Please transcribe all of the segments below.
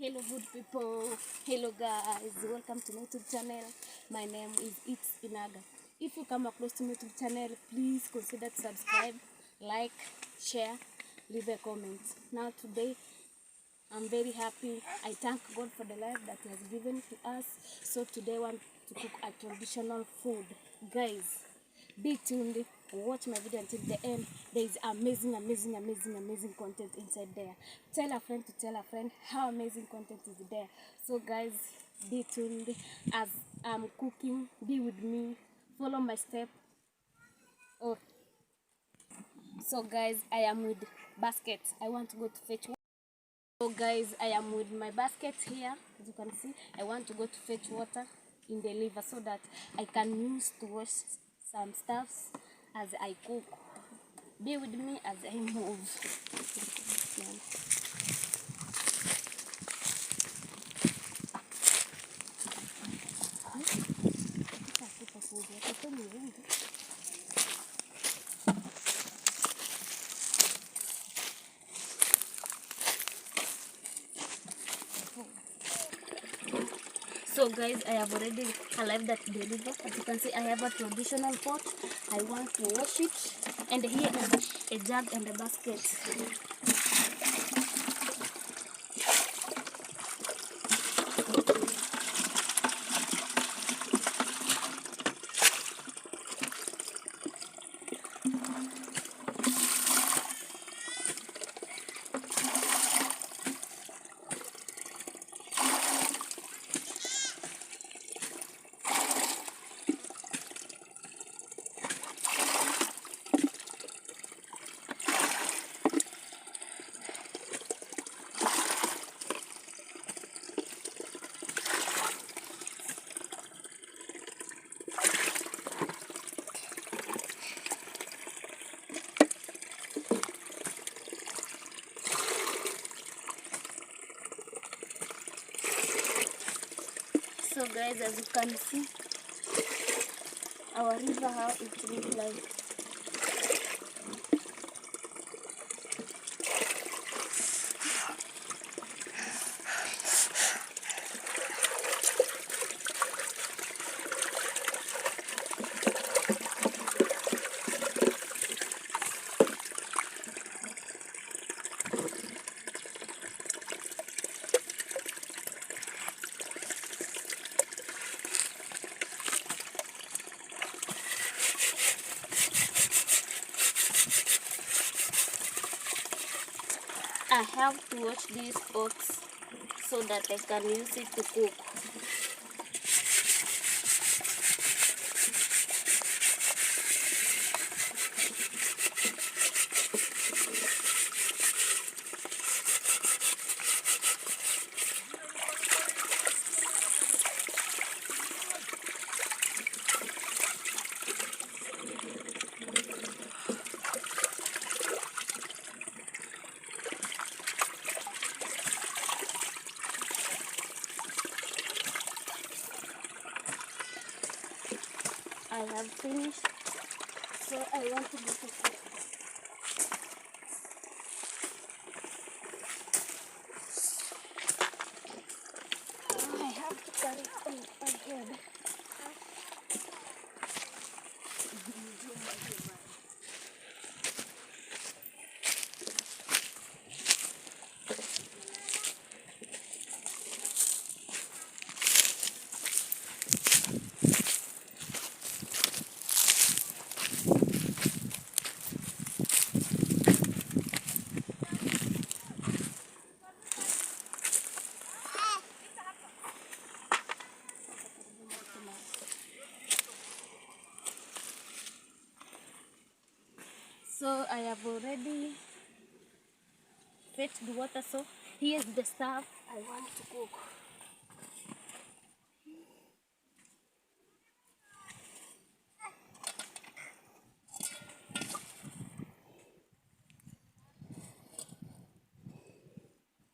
Hello good people, hello guys, welcome to my YouTube channel. My name is It's Inaga. If you come across to my YouTube channel, please consider to subscribe, like, share, leave a comment. Now today I'm very happy. I thank God for the life that He has given to us. So today I want to cook a traditional food. Guys, be tuned, watch my video until the end. There is amazing content inside there. Tell a friend to tell a friend how amazing content is there. So guys, be tuned as I'm cooking. Be with me, follow my step. Oh, so guys, I am with basket. I want to go to fetch water. So guys, I am with my basket here. As you can see, I want to go to fetch water in the river so that I can use to wash some stuffs as I cook. Be with me as I move. So guys, I have already arrived at the river. As you can see, I have a traditional pot. I want to wash it, and here is a jug and a basket. So guys, as you can see, our river, how it looks like. I have to wash these pots so that I can use it to cook. I have finished, so I want to go to cook. I have to carry it ahead. So I have already fetched the water, so here's the stuff I want to cook.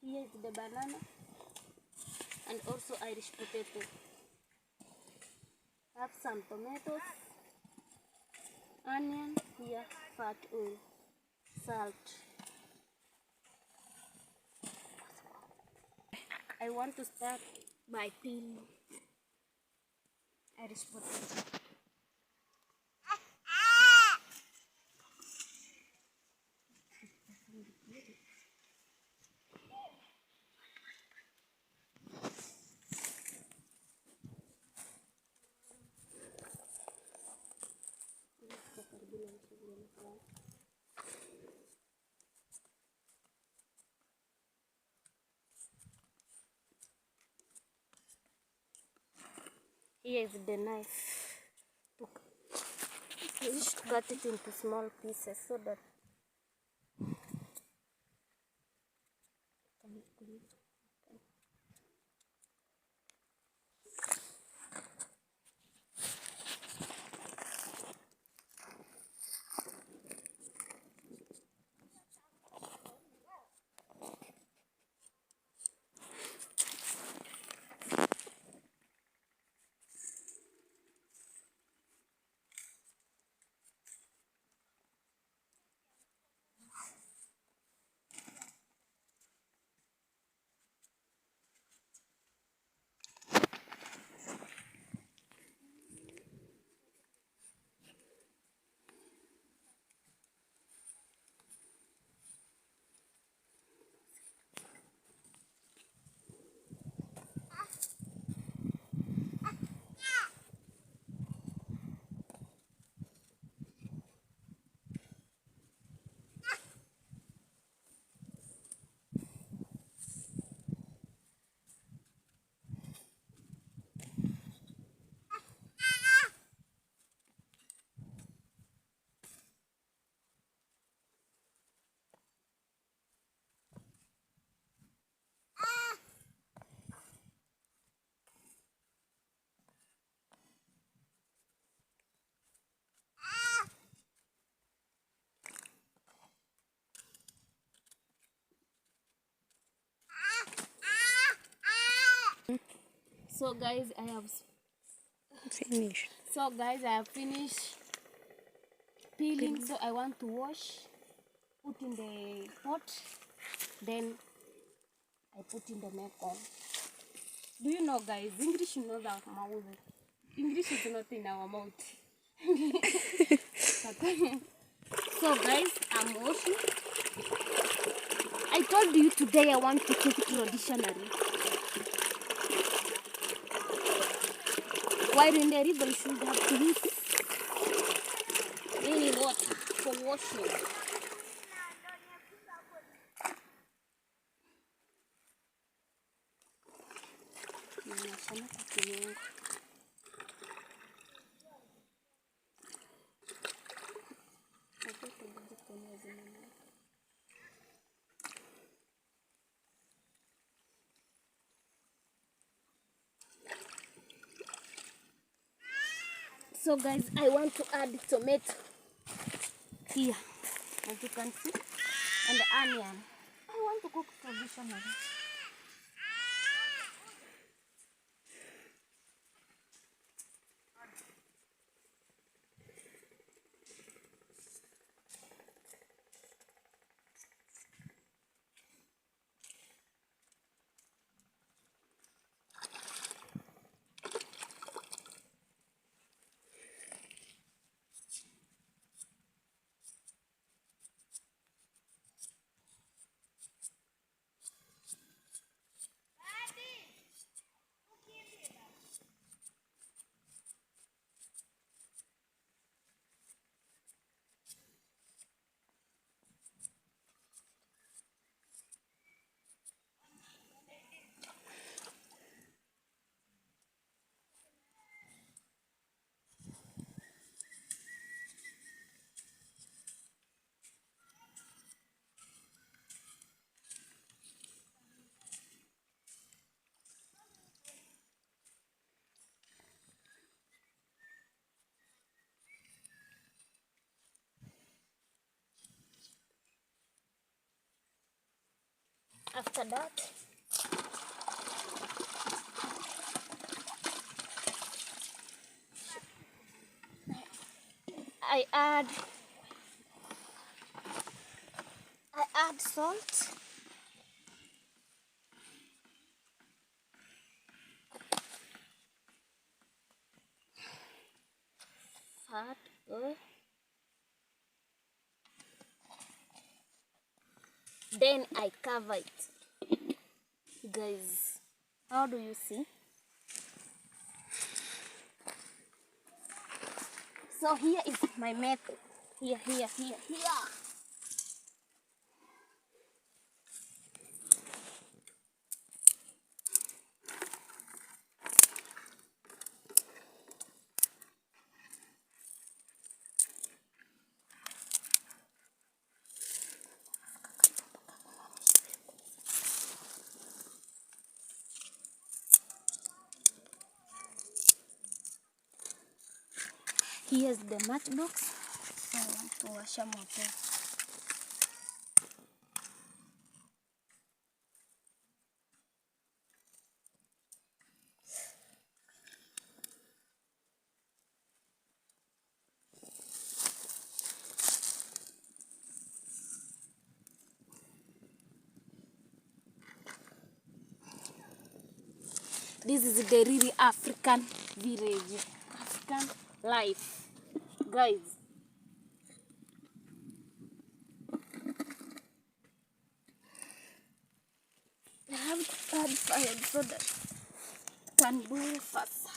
Here's the banana and also Irish potato. Have some tomatoes, onion, here, fat oil, salt. I want to start by peeling Irish potato. Here is the knife to cut it into small pieces so that so guys, I have Finish. finished peeling. So I want to wash, put in the pot, then I put in the milk on. Do you know, guys, English is not our mouth. English is not in our mouth. So guys, I'm washing. I told you today I want to cook traditionally. While in the river, you should have to use any water for washing. So guys, I want to add tomato here, as you can see, and the onion. I want to cook traditionally. After that, I add salt, heart. Then I cover it. Guys, how do you see? So here is my method. Here. Here's the matchbox. So I want to washa moto. This is the really African village, African life, guys. I have to add fire so that it can boil fast.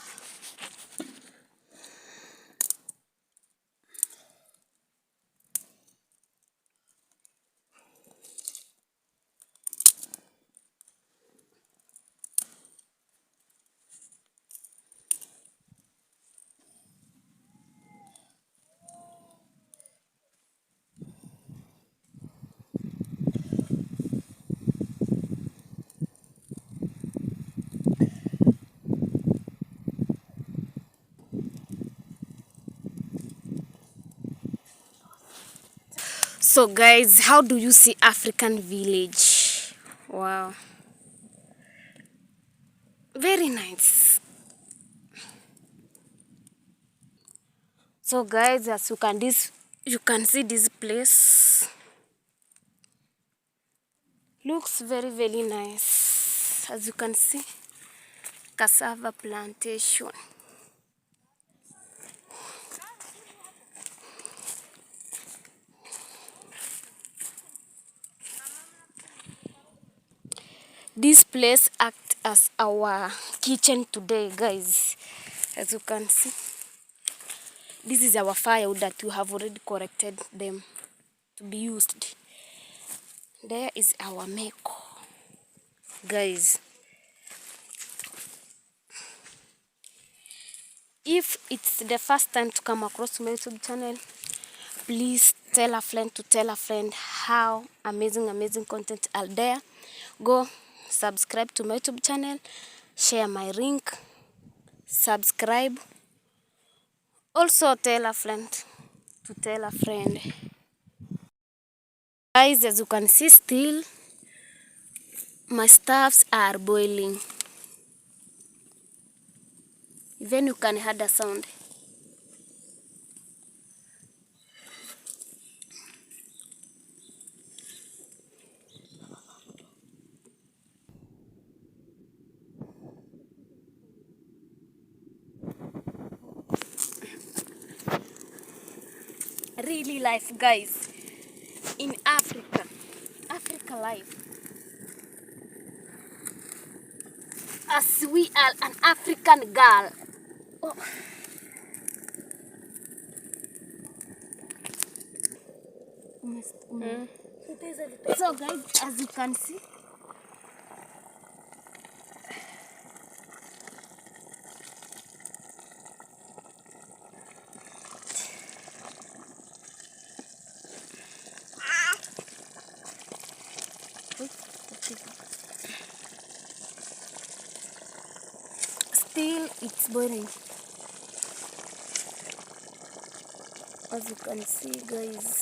So guys, how do you see African village? Wow, very nice. So guys, as you can see this place looks very nice. As you can see, cassava plantation. This place acts as our kitchen today, guys. As you can see, this is our firewood that we have already collected them to be used. There is our meko, guys. If it's the first time to come across my YouTube channel, please tell a friend to tell a friend how amazing content are there. Go subscribe to my YouTube channel, share my link, subscribe. Also tell a friend to tell a friend. Guys, as you can see, still my stuffs are boiling. Even you can hear the sound. Really life, guys, in Africa life, as we are an African girl. Oh. So guys, as you can see, still it's boiling. As you can see, guys.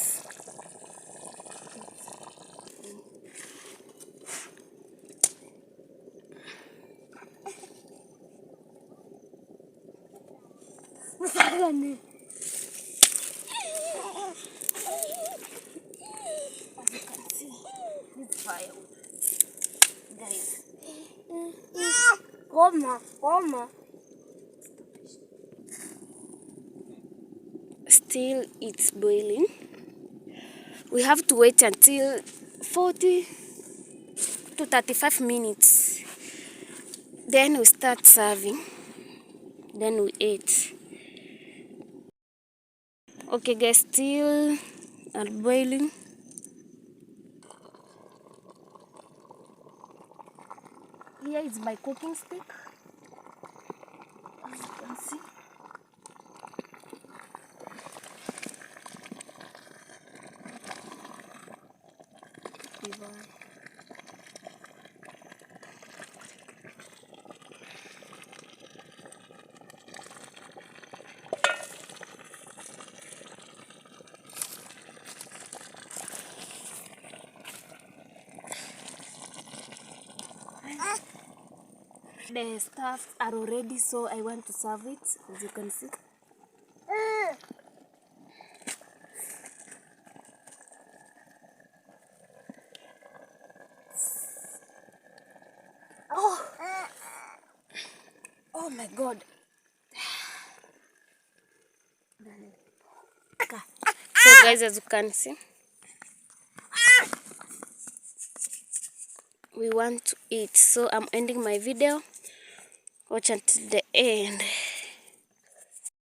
Firewood, guys. Come. still it's boiling. We have to wait until 40 to 35 minutes. Then we start serving. Then we eat. Okay guys, still are boiling. Here is my cooking stick. As you can see. The stuffs are already, so I want to serve it, as you can see. Oh my god. So guys, as you can see, we want to eat, so I'm ending my video. Watch until the end.